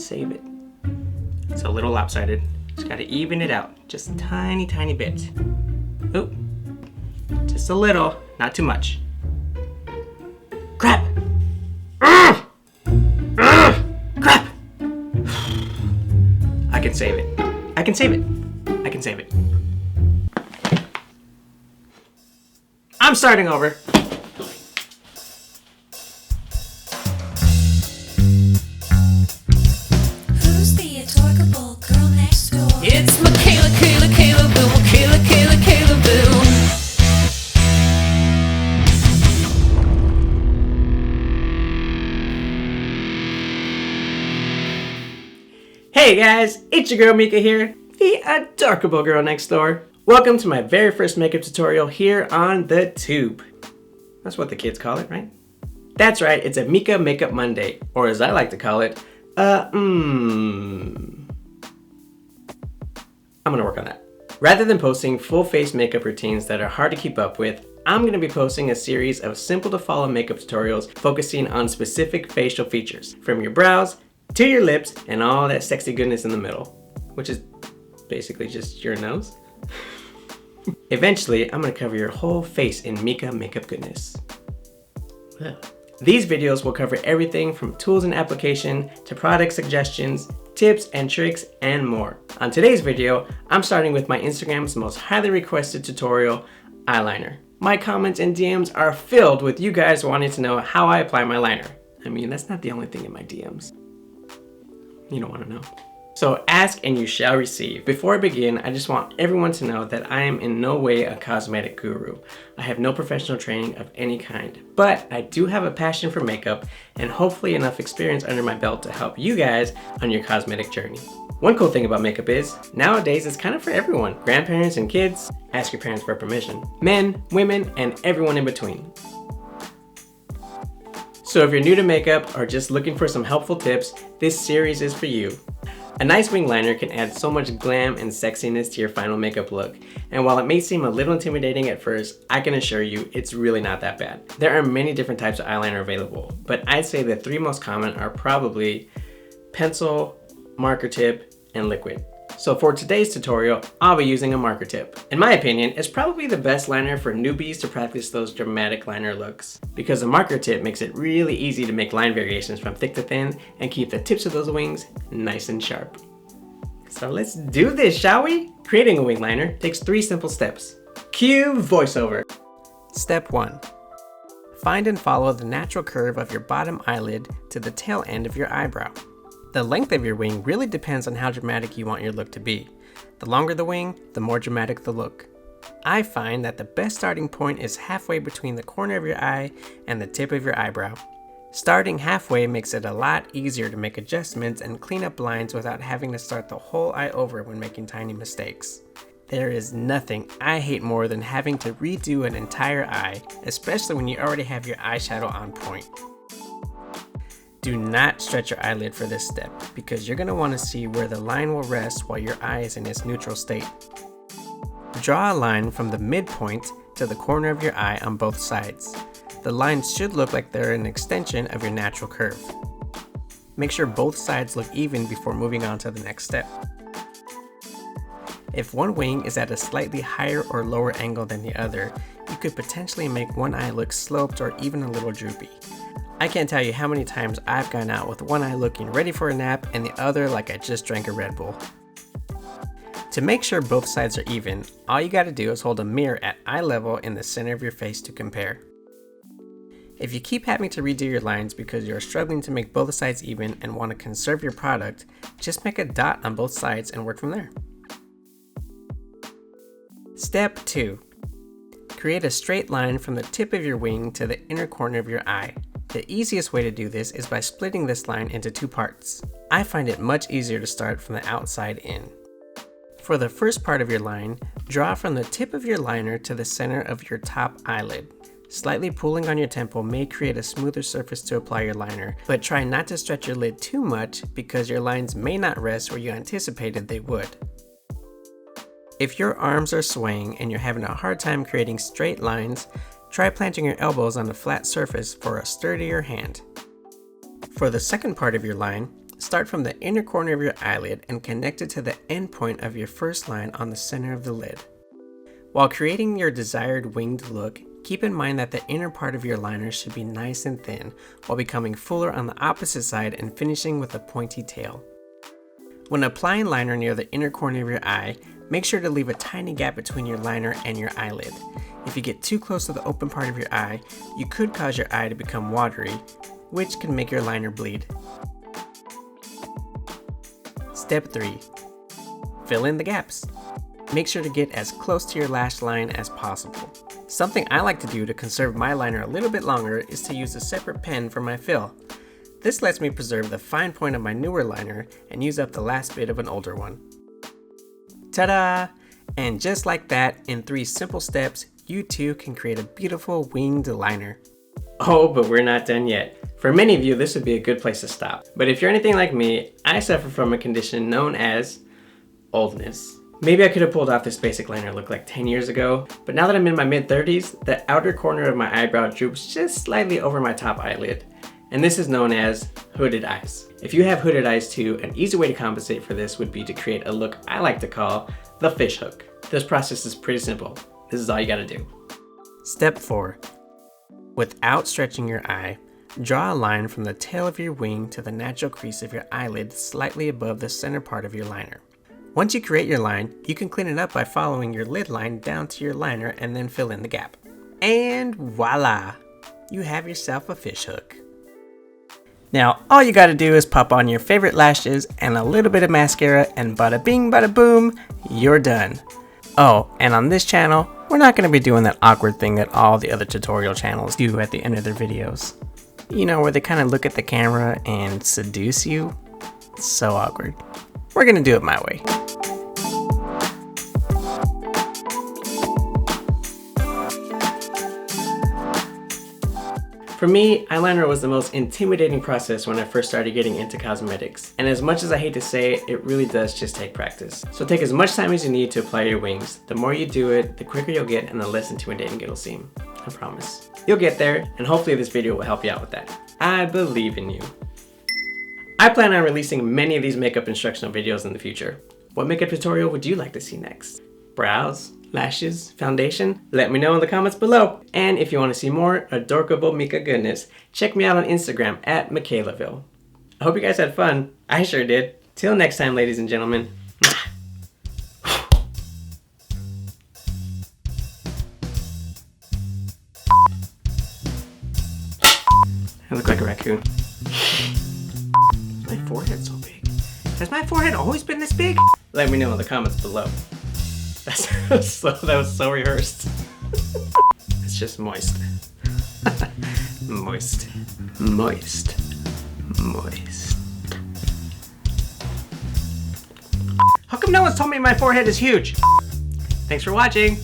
save it. It's a little lopsided. Just gotta even it out. Just a tiny, tiny bit. Oop. Just a little, not too much. Crap! Crap! I can save it. I can save it. I can save it. I'm starting over. Who's the adorable girl next door? It's MikaelaVille. Hey guys, it's your girl Mika here, the adorable girl next door. Welcome to my very first makeup tutorial here on the tube. That's what the kids call it, right? That's right, it's a Mika Makeup Monday, or as I like to call it, I'm gonna work on that. Rather than posting full face makeup routines that are hard to keep up with, I'm gonna be posting a series of simple to follow makeup tutorials focusing on specific facial features, from your brows to your lips and all that sexy goodness in the middle, which is basically just your nose. Eventually, I'm gonna cover your whole face in Mika makeup goodness. These videos will cover everything from tools and application to product suggestions, tips and tricks, and more. On today's video, I'm starting with my Instagram's most highly requested tutorial, eyeliner. My comments and DMs are filled with you guys wanting to know how I apply my liner. I mean, that's not the only thing in my DMs. You don't want to know. So ask and you shall receive. Before I begin, I just want everyone to know that I am in no way a cosmetic guru. I have no professional training of any kind, but I do have a passion for makeup and hopefully enough experience under my belt to help you guys on your cosmetic journey. One cool thing about makeup is, nowadays it's kind of for everyone. Grandparents and kids, ask your parents for permission. Men, women, and everyone in between. So if you're new to makeup or just looking for some helpful tips, this series is for you. A nice wing liner can add so much glam and sexiness to your final makeup look. And while it may seem a little intimidating at first, I can assure you it's really not that bad. There are many different types of eyeliner available, but I'd say the three most common are probably pencil, marker tip, and liquid. So for today's tutorial, I'll be using a marker tip. In my opinion, it's probably the best liner for newbies to practice those dramatic liner looks, because the marker tip makes it really easy to make line variations from thick to thin and keep the tips of those wings nice and sharp. So let's do this, shall we? Creating a wing liner takes 3 simple steps. Cue voiceover. Step 1. Find and follow the natural curve of your bottom eyelid to the tail end of your eyebrow. The length of your wing really depends on how dramatic you want your look to be. The longer the wing, the more dramatic the look. I find that the best starting point is halfway between the corner of your eye and the tip of your eyebrow. Starting halfway makes it a lot easier to make adjustments and clean up lines without having to start the whole eye over when making tiny mistakes. There is nothing I hate more than having to redo an entire eye, especially when you already have your eyeshadow on point. Do not stretch your eyelid for this step, because you're going to want to see where the line will rest while your eye is in its neutral state. Draw a line from the midpoint to the corner of your eye on both sides. The lines should look like they're an extension of your natural curve. Make sure both sides look even before moving on to the next step. If one wing is at a slightly higher or lower angle than the other, you could potentially make one eye look sloped or even a little droopy. I can't tell you how many times I've gone out with one eye looking ready for a nap and the other like I just drank a Red Bull. To make sure both sides are even, all you gotta do is hold a mirror at eye level in the center of your face to compare. If you keep having to redo your lines because you're struggling to make both sides even and want to conserve your product, just make a dot on both sides and work from there. Step 2. Create a straight line from the tip of your wing to the inner corner of your eye. The easiest way to do this is by splitting this line into 2 parts. I find it much easier to start from the outside in. For the first part of your line, draw from the tip of your liner to the center of your top eyelid. Slightly pulling on your temple may create a smoother surface to apply your liner, but try not to stretch your lid too much because your lines may not rest where you anticipated they would. If your arms are swaying and you're having a hard time creating straight lines, try planting your elbows on a flat surface for a sturdier hand. For the second part of your line, Start from the inner corner of your eyelid and connect it to the end point of your first line on the center of the lid. While creating your desired winged look, keep in mind that the inner part of your liner should be nice and thin, while becoming fuller on the opposite side and finishing with a pointy tail. When applying liner near the inner corner of your eye, make sure to leave a tiny gap between your liner and your eyelid. If you get too close to the open part of your eye, you could cause your eye to become watery, which can make your liner bleed. Step 3. Fill in the gaps. Make sure to get as close to your lash line as possible. Something I like to do to conserve my liner a little bit longer is to use a separate pen for my fill. This lets me preserve the fine point of my newer liner and use up the last bit of an older one. Ta-da! And just like that, in 3 simple steps, you too can create a beautiful winged liner. Oh, but we're not done yet. For many of you, this would be a good place to stop. But if you're anything like me, I suffer from a condition known as oldness. Maybe I could have pulled off this basic liner look like 10 years ago, but now that I'm in my mid-30s, the outer corner of my eyebrow droops just slightly over my top eyelid. And this is known as hooded eyes. If you have hooded eyes too, an easy way to compensate for this would be to create a look I like to call the fish hook. This process is pretty simple. This is all you gotta do. Step 4. Without stretching your eye, draw a line from the tail of your wing to the natural crease of your eyelid slightly above the center part of your liner. Once you create your line, you can clean it up by following your lid line down to your liner and then fill in the gap. And voila! You have yourself a fish hook. Now, all you gotta do is pop on your favorite lashes and a little bit of mascara and bada bing bada boom, you're done. Oh, and on this channel, we're not gonna be doing that awkward thing that all the other tutorial channels do at the end of their videos. You know, where they kind of look at the camera and seduce you? It's so awkward. We're gonna do it my way. For me, eyeliner was the most intimidating process when I first started getting into cosmetics. And as much as I hate to say it, it really does just take practice. So take as much time as you need to apply your wings. The more you do it, the quicker you'll get and the less intimidating it'll seem. I promise. You'll get there, and hopefully this video will help you out with that. I believe in you. I plan on releasing many of these makeup instructional videos in the future. What makeup tutorial would you like to see next? Brows? Lashes? Foundation? Let me know in the comments below. And if you want to see more adorable Mika goodness, check me out on Instagram at MikaelaVille. I hope you guys had fun. I sure did. Till next time, ladies and gentlemen. I look like a raccoon. My forehead's so big. Has my forehead always been this big? Let me know in the comments below. That was so rehearsed. It's just moist. Moist. Moist. Moist. How come no one's told me my forehead is huge? Thanks for watching.